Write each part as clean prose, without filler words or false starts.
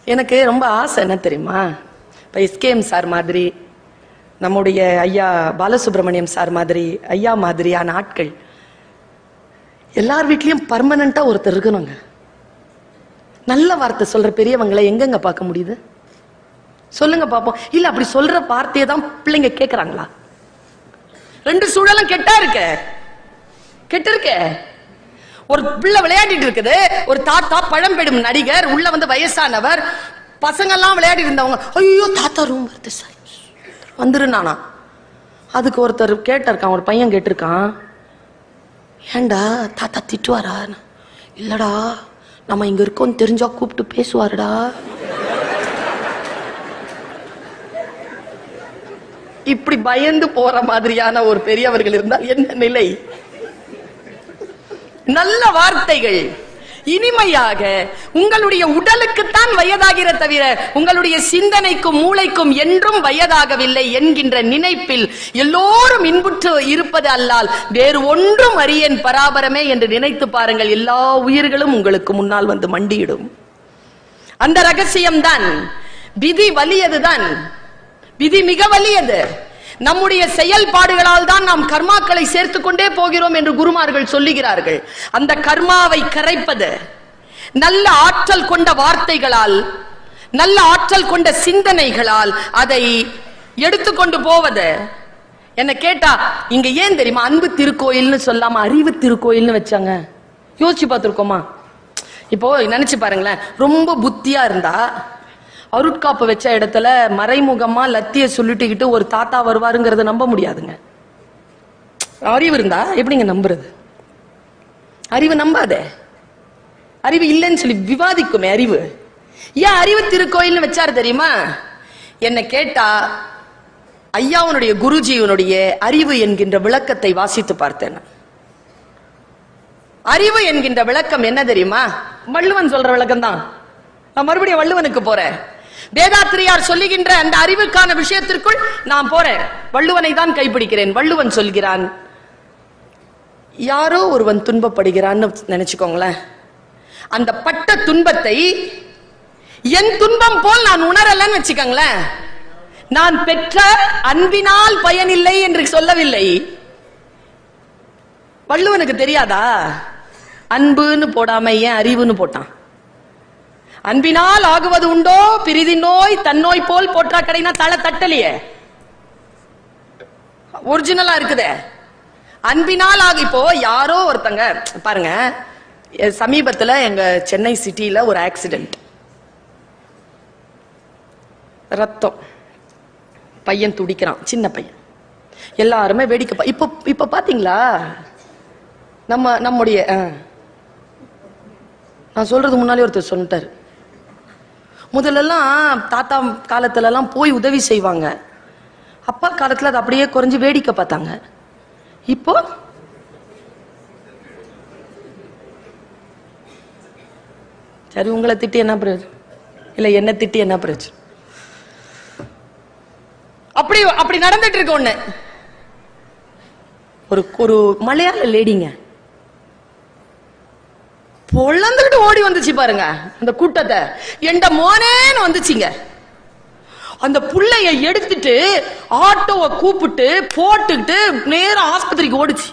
எனக்கு ரொம்ப ஆசை என்ன தெரியுமா, இப்போ எஸ்கேஎம் சார் மாதிரி, நம்முடைய ஐயா பாலசுப்ரமணியம் சார் மாதிரி, ஐயா மாதிரியான ஆட்கள் எல்லார் வீட்லயும் பர்மனண்டா ஒருத்தர் இருக்கணுங்க. நல்ல வார்த்தை சொல்ற பெரியவங்களை எங்கெங்க பார்க்க முடியுது சொல்லுங்க பாப்போம். இல்ல அப்படி சொல்ற வார்த்தையை தான் பிள்ளைங்க கேட்கறாங்களா? ரெண்டு சூழலும் கெட்டா இருக்க. ஒரு பிள்ளை விளையாடிட்டு இருக்குது, ஒரு தாத்தா பழம்பெடும் நடிகர், உள்ள வந்து வயசானவர், பசங்க எல்லாம் விளையாடி இருந்தவங்க, ஐயோ தாத்தா ரூம் வருது சார் வந்துருந்தானா. அதுக்கு ஒருத்தர் கேட்டிருக்கான், ஒரு பையன் கேட்டிருக்கான், ஏண்டா தாத்தா திட்டுவாரா? இல்லடா, நம்ம இங்க இருக்கோம் தெரிஞ்சா கூப்பிட்டு பேசுவாருடா. இப்படி பயந்து போற மாதிரியான ஒரு பெரியவர்கள் இருந்தால் என்ன நிலை? நல்ல வார்த்தைகள் இனிமையாக உங்களுடைய உடலுக்குத்தான் வயதாகிற தவிர உங்களுடைய சிந்தனைக்கும் மூளைக்கும் என்றும் வயதாகவில்லை என்கின்ற நினைப்பில் எல்லோரும் இன்புற்று இருப்பது அல்லால் வேறு ஒன்றும் அறியேன் பராபரமே என்று நினைத்து பாருங்கள். எல்லா உயிர்களும் உங்களுக்கு முன்னால் வந்து மண்டியிடும். அந்த ரகசியம்தான். விதி வலியதுதான், விதி மிக வலியது. நம்முடைய செயல்பாடுகளால் தான் நாம் கர்மாக்களை சேர்த்து கொண்டே போகிறோம் என்று குருமார்கள் சொல்லுகிறார்கள். அந்த கர்மாவை கரைப்பது நல்ல ஆற்றல் கொண்ட வார்த்தைகளால், நல்ல ஆற்றல் கொண்ட சிந்தனைகளால் அதை எடுத்துக்கொண்டு போவது. என்ன கேட்டா, இங்க ஏன் தெரியுமா அன்பு திருக்கோயில்னு சொல்லாம அறிவு திருக்கோயில்னு வச்சாங்க? யோசிச்சு பார்த்திருக்கோமா? இப்போ நினைச்சு பாருங்களேன், ரொம்ப புத்தியா இருந்தா அருட்காப்பு வச்ச இடத்துல மறைமுகமா லத்திய சொல்லிட்டுக்கிட்டு ஒரு தாத்தா வருவாருங்கிறத நம்ப முடியாதுங்க. அறிவு இருந்தா எப்படிங்க நம்புறது? அறிவு நம்பாதே. அறிவு இல்லைன்னு சொல்லி விவாதிக்குமே அறிவு. ஏன் அறிவு திருக்கோயில்னு வச்சாரு தெரியுமா? என்ன கேட்டா, ஐயாவுடைய குருஜியுடைய அறிவு என்கின்ற விளக்கத்தை வாசித்து பார்த்தேன். அறிவு என்கின்ற விளக்கம் என்ன தெரியுமா? வள்ளுவன் சொல்ற விளக்கம் தான். நான் மறுபடியும் வள்ளுவனுக்கு போறேன். வேதாத்திரியார் சொல்லுகின்ற அந்த அறிவுக்கான விஷயத்திற்குள் நான் போறேன். வள்ளுவனை தான் கைப்பிடிக்கிறேன். வள்ளுவன் சொல்கிறான், யாரோ ஒருவன் துன்பப்படுகிறான்னு நினைச்சுக்கோங்களேன். அந்த பட்ட துன்பத்தை என் துன்பம் போல் நான் உணரலன்னு வச்சுக்கோங்களேன். நான் பெற்ற அன்பினால் பயனில்லை என்று சொல்லவில்லை. வள்ளுவனுக்கு தெரியாதா? அன்புன்னு போடாம ஏன் அறிவுன்னு போட்டான்? அன்பினால் ஆகுவது உண்டோ பிரிதி நோய் தன்னோய் போல் போற்றா கடைனா தலை தட்டலையே, ஒரிஜினலா இருக்குதே. அன்பினால் ஆகு. இப்போ யாரோ ஒருத்தங்க பாருங்க, சமீபத்துல எங்க சென்னை சிட்டியில ஒரு ஆக்சிடென்ட், ரத்தம், பையன் துடிக்கிறான், சின்ன பையன், எல்லாருமே வேடிக்கை. இப்ப பாத்தீங்களா நம்முடைய நான் சொல்றது முன்னாலே ஒருத்தர் சொல்லிட்டாரு, முதல்லலாம் தாத்தா காலத்துல எல்லாம் போய் உதவி செய்வாங்க, அப்பா காலத்துல அது அப்படியே குறைஞ்சு வேடிக்கை பார்த்தாங்க. இப்போ சரி, உங்களை திட்டி என்ன பிரயோஜனம்? இல்ல என்ன திட்டி என்ன பிரயோஜனம்? அப்படி நடந்துட்டு இருக்கு. ஒண்ணு ஒரு மலையாள லேடிங்க பொழந்துகிட்டு ஓடி வந்துச்சு பாருங்க அந்த கூட்டத்தை. எந்த மோனேன்னு வந்துச்சுங்க. அந்த புள்ளைய எடுத்துட்டு ஆட்டோவை கூப்பிட்டு போட்டுக்கிட்டு நேரம் ஆஸ்பத்திரிக்கு ஓடிச்சு.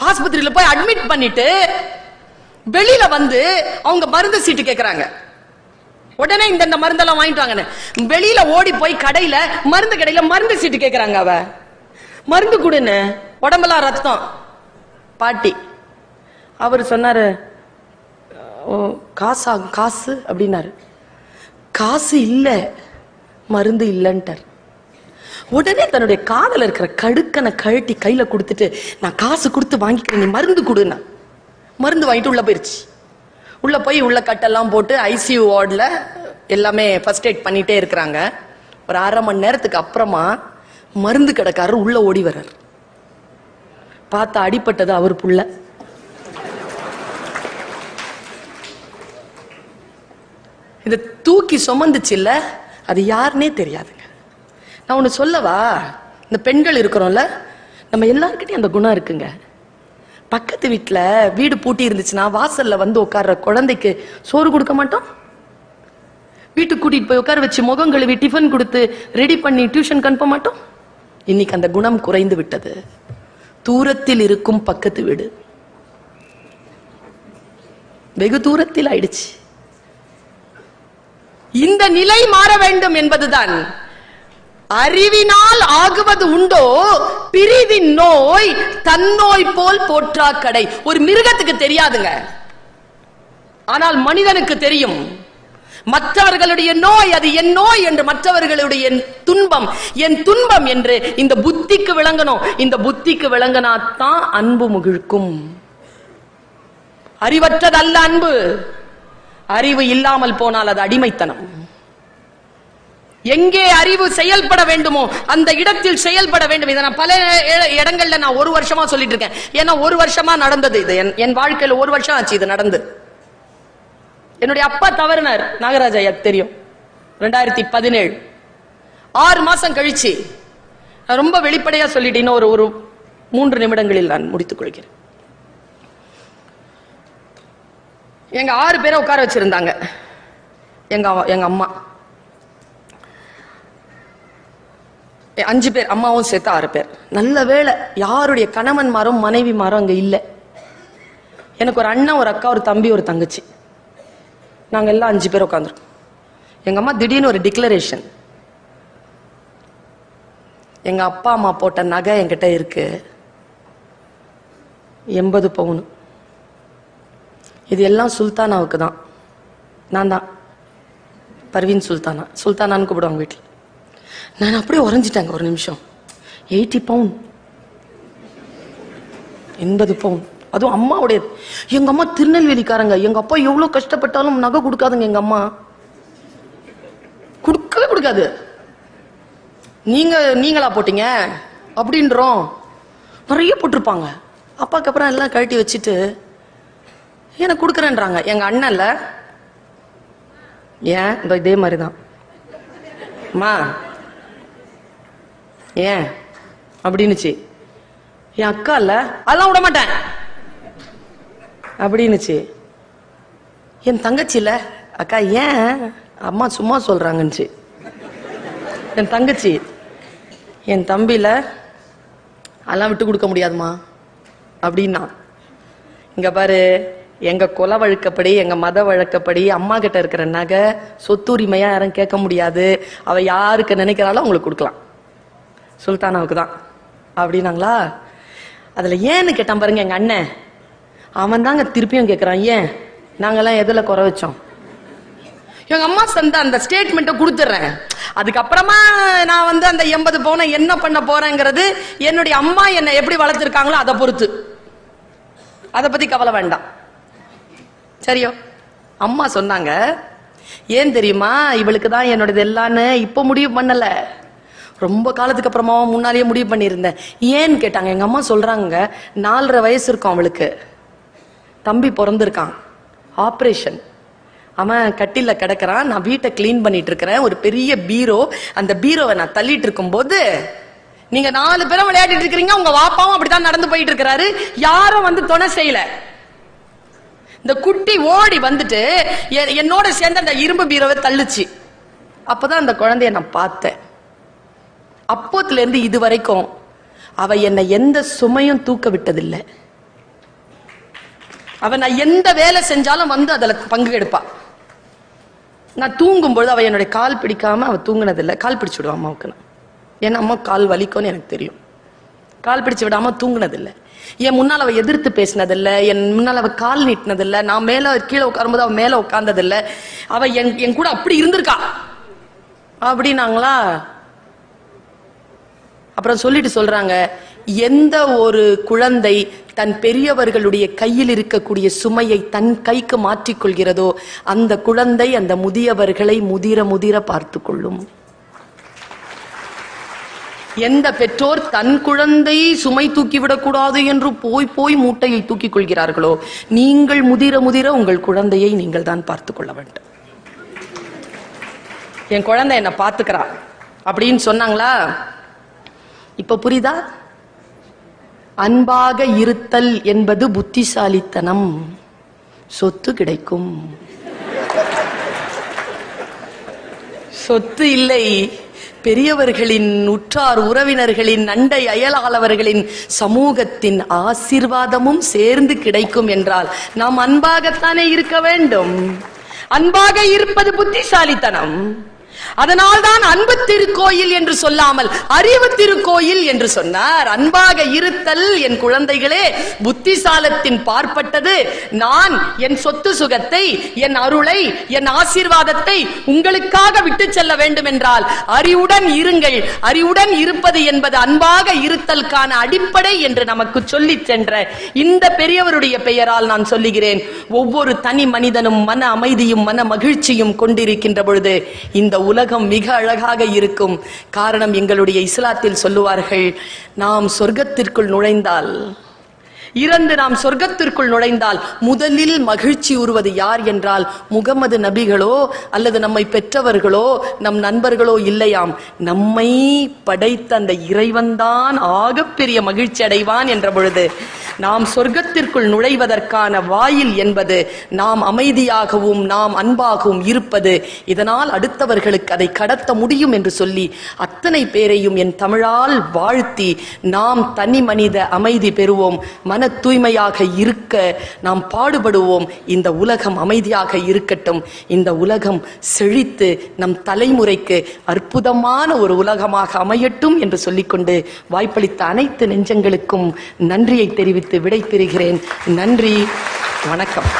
ஆஸ்பத்திரியில போய் அட்மிட் பண்ணிட்டு வெளியில வந்து அவங்க மருந்து சீட்டு கேக்குறாங்க. உடனே இந்த மருந்தெல்லாம் வாங்கிட்டு வாங்கன்னு வெளியில ஓடி போய் கடையில மருந்து கடையில மருந்து சீட்டு கேக்குறாங்க. அவ மருந்து கொடுன்னு, உடம்பெல்லாம் ரத்தம். பாட்டி அவர் சொன்னாரு, காசு அப்படின்னாரு. காசு இல்ல, மருந்து இல்லன்ட்டார். உடனே தன்னுடைய காதல இருக்கிற கடுக்கனை கழட்டி கையில கொடுத்துட்டு, நான் காசு கொடுத்து வாங்கிக்கிறேன், நீ மருந்து கொடுன்னா. மருந்து வாங்கிட்டு உள்ள போயிருச்சு. உள்ள போய் உள்ள கட்டெல்லாம் போட்டு ஐசியூ வார்டுல எல்லாமே ஃபர்ஸ்ட் எய்ட் பண்ணிட்டே இருக்கிறாங்க. ஒரு அரை மணி நேரத்துக்கு அப்புறமா மருந்து கடைக்காரர் உள்ள ஓடி வர்றார். பார்த்தா அடிப்பட்டது அவர் புள்ள. இத தூக்கி சுமந்துச்சு இல்ல, அது யாருன்னே தெரியாதுங்க. நான் ஒண்ணு சொல்லவா, இந்த பெண்கள் இருக்கிறோம்ல, நம்ம எல்லாருக்கிட்டையும் அந்த குணம் இருக்குங்க. பக்கத்து வீட்டுல வீடு பூட்டி இருந்துச்சுன்னா வாசல்ல வந்து உட்கார்ற குழந்தைக்கு சோறு கொடுக்க மாட்டோம். வீட்டுக்கு கூட்டிட்டு போய் உட்கார வச்சு முகம் கழுவி டிஃபன் கொடுத்து ரெடி பண்ணி டியூஷன் அனுப்ப மாட்டோம்? இன்னைக்கு அந்த குணம் குறைந்து விட்டது. தூரத்தில் இருக்கும் பக்கத்து வீடு வெகு தூரத்தில் ஆயிடுச்சு. இந்த நிலை மாற வேண்டும் என்பதுதான். அறிவினால் ஆகுவது உண்டோ பிரிவின் நோய் தன்னோய் போல் போற்றா கடை. ஒரு மிருகத்துக்கு தெரியாதுங்க, ஆனால் மனிதனுக்கு தெரியும். மற்றவர்களுடைய நோய் அது என் நோய் என்று, மற்றவர்களுடைய துன்பம் என் துன்பம் என்று இந்த புத்திக்கு விளங்கணும். இந்த புத்திக்கு விளங்கினாத்தான் அன்பு முகிழ்க்கும். அறிவற்றதல்ல அன்பு. அறிவு இல்லாமல் போனால் அது அடிமைத்தனம். எங்கே அறிவு செயல்பட வேண்டுமோ அந்த இடத்தில் செயல்பட வேண்டும். இதை நான் பல இடங்கள்ல நான் ஒரு வருஷமா சொல்லிட்டு இருக்கேன். ஏன்னா ஒரு வருஷமா நடந்தது இது. என் வாழ்க்கையில ஒரு வருஷம் ஆச்சு இது நடந்து. என்னுடைய அப்பா தவறினார், நாகராஜ் ஐயா தெரியும், 2017. 6 மாசம் கழிச்சு ரொம்ப வெளிப்படையா சொல்லிட்டேன். ஒரு 3 நிமிடங்களில் நான் முடித்துக் கொள்கிறேன். எங்க 6 பேரை உட்கார வச்சிருந்தாங்க. எங்க அம்மா 5 பேர், அம்மாவும் சேர்த்து 6 பேர். நல்ல வேளை யாருடைய கணவன்மாரும் மனைவிமாரும் அங்க இல்ல. எனக்கு ஒரு அண்ணன், ஒரு அக்கா, ஒரு தம்பி, ஒரு தங்கச்சி. நாங்க எல்லாம் 5 பேர் உட்காந்துருக்கோம். எங்க அம்மா திடீர்னு ஒரு டிக்ளரேஷன். எங்க அப்பா அம்மா போட்ட நகை என்கிட்ட இருக்கு 80 பவுன். இது எல்லாம் சுல்தானாவுக்கு தான். நான் தான் பர்வீன் சுல்தானா, சுல்தானான்னு கூப்பிடுவாங்க வீட்டில். நான் அப்படியே உறைஞ்சிட்டாங்க ஒரு நிமிஷம். 80 பவுன், 80 பவுன், அதுவும் அம்மாவுடைய. எங்க அம்மா திருநெல்வேலிக்காரங்க. எங்க அப்பா எவ்வளவு கஷ்டப்பட்டாலும் நகை கொடுக்காதுங்க. எங்க அம்மா கொடுக்கவே கொடுக்காது. நீங்களா போட்டீங்க அப்படின்றோம். நிறைய போட்டிருப்பாங்க. அப்பாக்கு அப்புறம் எல்லாம் கழட்டி வச்சுட்டு எனக்கு கொடுக்குறேன்றாங்க. எங்க அண்ணன்ல ஏன் இதே மாதிரிதான் அம்மா ஏன் அப்படின்னுச்சு. என் அக்கா இல்ல அதெல்லாம் விட மாட்டேன் அப்படின்னுச்சு. என் தங்கச்சி இல்ல அக்கா ஏன் அம்மா சும்மா சொல்றாங்கன்னுச்சு. என் தங்கச்சி. என் தம்பில அதெல்லாம் விட்டு கொடுக்க முடியாதுமா அப்படின்னா. இங்க பாரு, எங்க குல வழக்கப்படி, எங்க மத வழக்கப்படி அம்மா கிட்ட இருக்கிற நகை சொத்துரிமையா யாரும் கேட்க முடியாது. அவ யாருக்கு நினைக்கிறாலும் அவங்களுக்கு கொடுக்கலாம், சுல்தானாவுக்கு தான் அப்படின்னாங்களா. அதுல ஏன்னு கேட்டான் பாருங்க எங்க அண்ணன். அவன் தாங்க திருப்பியும் கேட்கிறான், ஏன் நாங்கெல்லாம் எதுல குறை வச்சோம்? எங்க அம்மா சந்த அந்த ஸ்டேட்மெண்ட்டை கொடுத்துட்றேன். அதுக்கப்புறமா நான் அந்த 80 பவுனை என்ன பண்ண போறேங்கிறது என்னுடைய அம்மா என்னை எப்படி வளர்த்திருக்காங்களோ அதை பொறுத்து. அதை பத்தி கவலை வேண்டாம், சரியோ? அம்மா சொன்னாங்க, ஏன் தெரியுமா, இவளுக்கு தான் என்னோடது எல்லான்னு இப்ப முடிவு பண்ணல, ரொம்ப காலத்துக்கு அப்புறமா முன்னாலேயே முடிவு பண்ணியிருந்தேன். ஏன்னு கேட்டாங்க. எங்க அம்மா சொல்றாங்க, 4.5 வயசு இருக்கும் அவளுக்கு, தம்பி பிறந்திருக்கான், ஆபரேஷன், அவன் கட்டில கிடக்கிறான், நான் வீட்டை கிளீன் பண்ணிட்டு இருக்கிறேன், ஒரு பெரிய பீரோ, அந்த பீரோவை நான் தள்ளிட்டு இருக்கும் போது நீங்க 4 பேரும் விளையாடிட்டு இருக்கிறீங்க, உங்க வாப்பாவும் அப்படித்தான் நடந்து போயிட்டு இருக்கிறாரு, யாரும் துணை செய்யல. இந்த குட்டி ஓடி வந்துட்டு என்னோட சேர்ந்து அந்த இரும்பு பீரோவை தள்ளுச்சு. அப்பதான் அந்த குழந்தைய நான் பார்த்தேன். அப்போத்துல இருந்து இது வரைக்கும் அவ என்னை எந்த சுமையும் தூக்க விட்டதில்லை. அவ நான் எந்த வேலை செஞ்சாலும் அதுல பங்கு எடுப்பா. நான் தூங்கும் பொழுது அவ என்னுடைய கால் பிடிக்காம அவ தூங்கினதில்லை. கால் பிடிச்சு விடுவா அம்மாவுக்கு நான், ஏன்னா அம்மா கால் வலிக்கும்னு எனக்கு தெரியும். கால் பிடிச்சு விடாம தூங்கினதில்லை. என் முன்னால் அவ எதிர்த்து பேசினதில்லை, என் முன்னால் அவ கால் நீட்டினதில்லை, நான் மேல கீழே உட்காரும்போது அவ மேல உட்கார்ந்ததில்லை. அவ என் கூட அப்படி இருந்திருக்கா அப்படின்னாங்களா. அப்புறம் சொல்லிட்டு சொல்றாங்க, எந்த ஒரு குழந்தை தன் பெரியவர்களுடைய கையில் இருக்கக்கூடிய சுமையை தன் கைக்கு மாற்றிக்கொள்கிறதோ அந்த குழந்தை அந்த முதியவர்களை முதிர முதிர பார்த்து கொள்ளும். எந்த பெற்றோர் தன் குழந்தை சுமை தூக்கிவிடக்கூடாது என்று போய் மூட்டையை தூக்கிக் கொள்கிறார்களோ, நீங்கள் முதிர முதிர உங்கள் குழந்தையை நீங்கள் தான் பார்த்து கொள்ள வேண்டும். என் குழந்தை என்ன பார்த்துக்கிறா அப்படின்னு சொன்னாங்களா. இப்ப புரியுதா? அன்பாக இருத்தல் என்பது புத்திசாலித்தனம், சொத்து கிடைக்கும். சொத்து இல்லை, பெரியவர்களின், உற்றார் உறவினர்களின், அண்டை அயலாளவர்களின், சமூகத்தின் ஆசீர்வாதமும் சேர்ந்து கிடைக்கும் என்றால் நாம் அன்பாகத்தானே இருக்க வேண்டும். அன்பாக இருப்பது புத்திசாலித்தனம். அதனால்தான் அன்பு திருக்கோயில் என்று சொல்லாமல் அறிவு திருக்கோயில் என்று சொன்னார். அன்பாக இருத்தல் என் குழந்தைகளே புத்திசாலத்தின் பார்ப்பட்டது. நான் என் சொத்து சுகத்தை, என் அருளை, என் ஆசீர்வாதத்தை உங்களுக்காக விட்டு செல்ல வேண்டும் என்றால் அறிவுடன் இருங்கள். அறிவுடன் இருப்பது என்பது அன்பாக இருத்தலுக்கான அடிப்படை என்று நமக்கு சொல்லி சென்ற இந்த பெரியவருடைய பெயரால் நான் சொல்லுகிறேன். ஒவ்வொரு தனி மனிதனும் மன அமைதியும் மன மகிழ்ச்சியும் கொண்டிருக்கின்ற பொழுது இந்த உலகம் மிக அழகாக இருக்கும். காரணம், எங்களுடைய இஸ்லாத்தில் சொல்லுவார்கள், நாம் சொர்க்கத்திற்குள் நுழைந்தால், இறந்து நாம் சொர்க்கத்திற்குள் நுழைந்தால் முதலில் மகிழ்ச்சி உறுவது யார் என்றால் முகமது நபிகளோ அல்லது நம்மை பெற்றவர்களோ நம் நண்பர்களோ இல்லையாம், நம்மை படைத்த அந்த இறைவன்தான் ஆகப்பெரிய மகிழ்ச்சி அடைவான் என்ற பொழுது நாம் சொர்க்கத்திற்குள் நுழைவதற்கான வாயில் என்பது நாம் அமைதியாகவும் நாம் அன்பாகவும் இருப்பது. இதனால் அடுத்தவர்களுக்கு அதை கடத்த முடியும் என்று சொல்லி அத்தனை பேரையும் என் தமிழால் வாழ்த்தி நாம் தனி மனித அமைதி பெறுவோம். மன தூய்மையாக இருக்க நாம் பாடுபடுவோம். இந்த உலகம் அமைதியாக இருக்கட்டும். இந்த உலகம் செழித்து நம் தலைமுறைக்கு அற்புதமான ஒரு உலகமாக அமையட்டும் என்று சொல்லிக்கொண்டு வாய்ப்பளித்த அனைத்து நெஞ்சங்களுக்கும் நன்றியை தெரிவித்து விடை பெறுகிறேன். நன்றி, வணக்கம்.